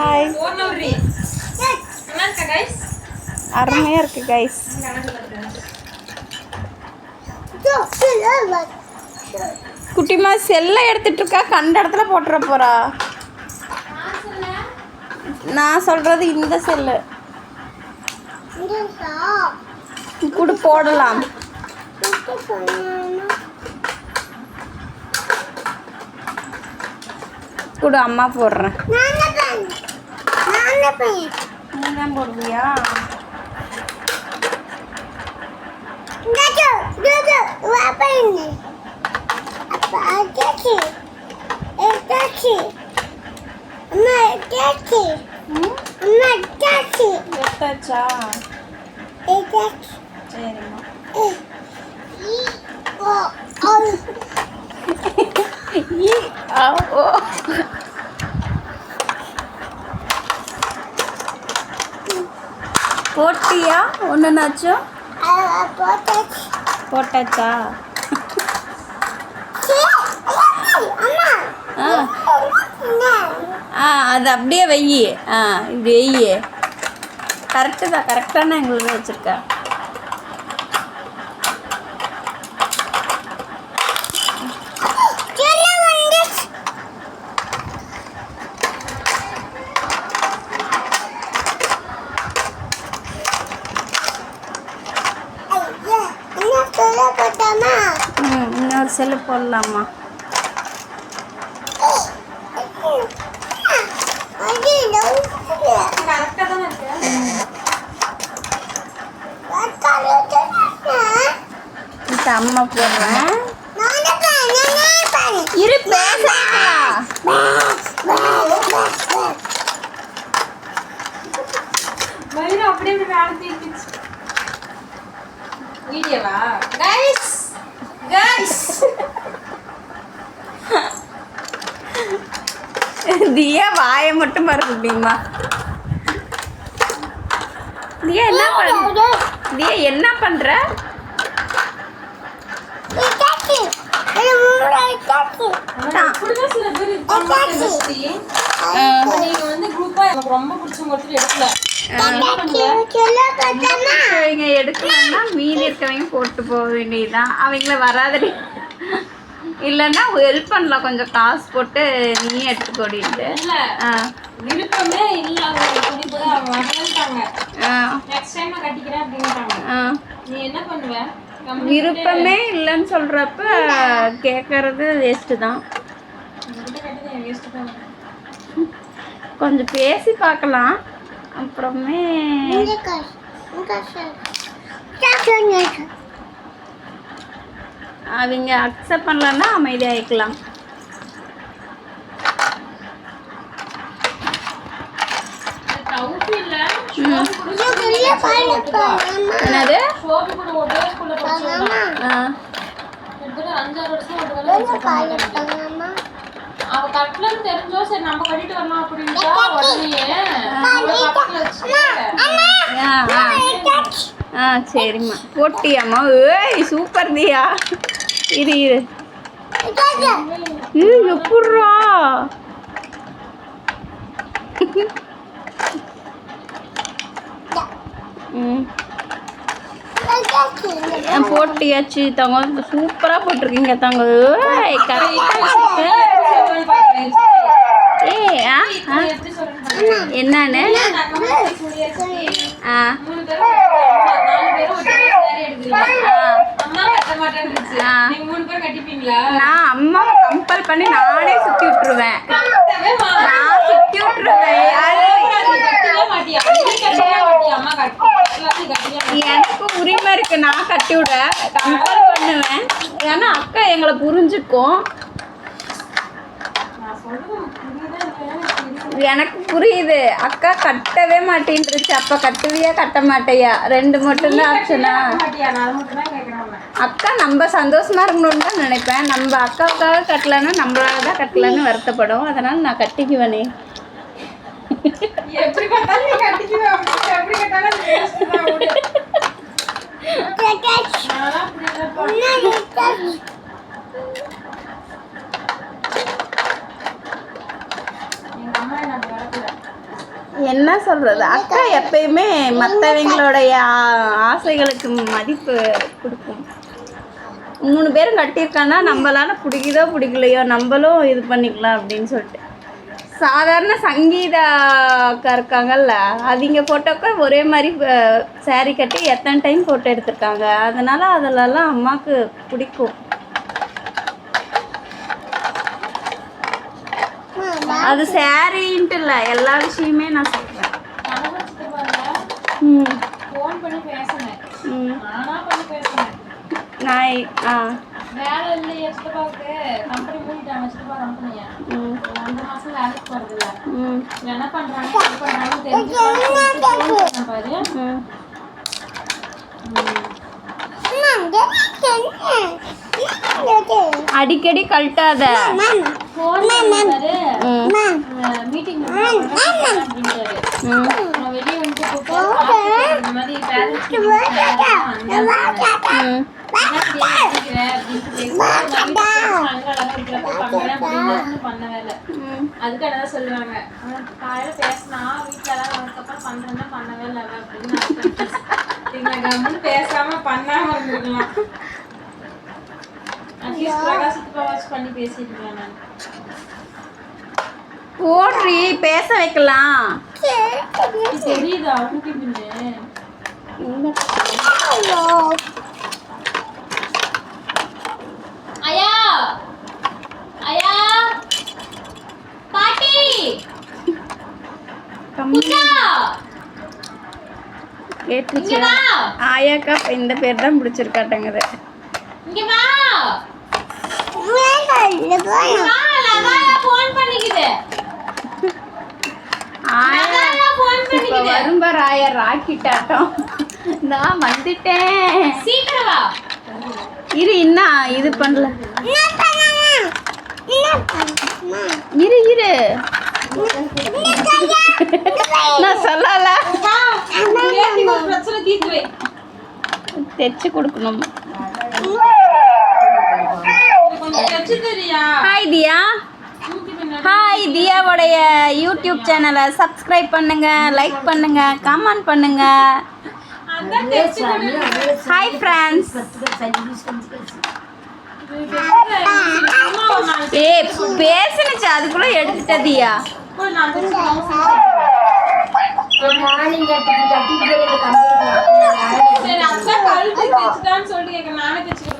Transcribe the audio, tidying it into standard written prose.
Hi, அருமையாக இருக்குது guys. குட்டிமா செல்லை எடுத்துட்டு இருக்கா, கண்ட இடத்துல போட்டுற போறா. நான் சொல்றது இந்த செல்லு கூட போடலாம். கூட அம்மா போடுறேன். நீ தான் போடுவியா? எடுத்தாச்சா? சரிம்மா. போட்டியா? ஒன்றுனாச்சும் போட்டாச்சா? அது அப்படியே வெய்யி. இப்படி வெய்யி. கரெக்டு தான், கரெக்டான எங்களுக்கு வச்சுருக்கேன். இன்னொரு செல்லு போடலாமா? அம்மா போடுறேன். இரு பேசலாம். வீடியோவா கைஸ்? கைஸ் தியா வாயை மட்டும் பாரு முடியுமா? தியா என்ன பண்ற? தியா என்ன பண்ற? எடுக்கலன்னா மீதி இருக்கவங்க போட்டு போக வேண்டியதுதான். அவங்கள வராதடி இல்லைன்னா ஹெல்ப் பண்ணலாம், கொஞ்சம் காசு போட்டு நீ எடுத்துக்கோடிட்டு. விருப்பமே இல்லை. அவங்க வரலன்ட்டாங்க. நெக்ஸ்ட் டைம் நான் கட்டிக்கிறேன் அப்படின்ட்டாங்க. நீ என்ன பண்ணுவ? விருப்பமே இல்லைன்னு சொல்கிறப்ப கேட்கறது வேஸ்ட்டு தான். கொஞ்சம் பேசி பார்க்கலாம். அப்புறமே அவங்க அக்செப்ட் பண்ணலன்னா அமைதியாகிக்கலாம். என்னது? அவ கட்டலன்னு தெரிஞ்சோ சரி நம்ம கட்டிட்டு வரலாம் அப்படின்ட்டா. சரிம்மா போட்டியாம்மா? ஏய் சூப்பர் தியா. இரு இரு. எப்பட்றா போட்டியாச்சு தங்க. சூப்பராக போட்டிருக்கீங்க தங்க. என்னன்னு நான் அம்மா கம்பல் பண்ணி நானே சுற்றி விட்டுருவேன். நான் சுற்றி விட்டுருவேன். எனக்கு உரிமை இருக்கு, நான் கட்டி விட கம்பல் பண்ணுவேன். ஏன்னா அக்கா எங்களை புரிஞ்சுக்கும். எனக்கு புரியுது. அக்கா கட்டவே மாட்டேன்ருச்சு. அப்போ கட்டுவியா கட்ட மாட்டையா? ரெண்டு மட்டும்தான் ஆப்ஷனா? அக்கா நம்ம சந்தோஷமா இருக்கணும்னு தான் நினைப்பேன். நம்ம அக்காவுக்காக கட்டலன்னா நம்மளால தான் கட்டலன்னு வருத்தப்படும். அதனால நான் கட்டிக்குவேனே. என்ன சொல்கிறது, அக்கா எப்பயுமே மற்றவங்களுடைய ஆசைகளுக்கு மதிப்பு கொடுக்கும். 3 பேரும் கட்டியிருக்கான்னா நம்மளால பிடிக்குதோ பிடிக்கலையோ நம்மளும் இது பண்ணிக்கலாம் அப்படின்னு சொல்லிட்டு. சாதாரண சங்கீதா அக்கா இருக்காங்கல்ல, அவங்க ஃபோட்டோக்கு ஒரே மாதிரி saree கட்டி எத்தனை டைம் ஃபோட்டோ எடுத்திருக்காங்க. அதனால் அதிலெல்லாம் அம்மாவுக்கு பிடிக்கும். அது சாரின்ட்டு இல்லை, எல்லா விஷயமே நான் சொல்கிறேன். ஃபோன் பண்ணி பேசினேன், நானா பண்ணி பேசினேன். நான் வேலை இல்லையா சித்தப்பாவுக்கு, கம்பெனி மூடிட்டாங்க சித்தப்பா கம்பெனியா, 2 மாசம் வேலைக்கு போறதில்ல. என்ன பண்றாங்க என்ன பண்றாங்கன்னு தெரிஞ்சுக்கலாம் பாரு. அடிக்கடி கழட்டாத. ஃபோன் பண்ணாரு, மீட்டிங் அப்படின்றாரு. நான் வெளியே வந்து இந்த மாதிரி பேரண்ட்ஸ் அதுக்கு என்னதான் சொல்லுவாங்க, காலையில பேசினா வீட்டுல எல்லாம் அதுக்கப்புறம் பண்றேன்னா பண்ணவே இல்லை அப்படின்னு பேசாம பண்ணாம இருந்திருக்கலாம். அட்லீஸ்ட் பிரகாசத்துக்கு வாட்ச் பண்ணி பேசிருக்கலாம். நான் ஓட்ரி பேச வைக்கலாம். தெரியுதா ஊட்டி பின்னு ஐயா ஐயா பாட்டி கேட்டுச்சு. ஆயாக்கா இந்த பேர் தான் பிடிச்சிருக்காட்டங்குது. இங்க வா ஃபோன் பண்ணிக்குது. வரும்பார் ஆயா ராக்கெட் ஆட்டம். நான் வந்துட்டேன், சீக்கிரம் வா. இரு இன்னும் இது பண்ணல, இரு இரு நான் சொல்லல. பிரச்சனை தீர்த்து வை, தைச்சு கொடுக்கணும். ஹாய் தியா. ஹாய் தியாவோடைய யூடியூப் சேனலை சப்ஸ்கிரைப் பண்ணுங்க, லைக் பண்ணுங்க, கமெண்ட் பண்ணுங்க. Hi friends. ஏ பேசுனுச்சு அதுக்குள்ள எடுத்துட்ட தியா. சரி அதான் கழுத்து தைச்சுட்டான்னு சொல்லி நானே தைச்சு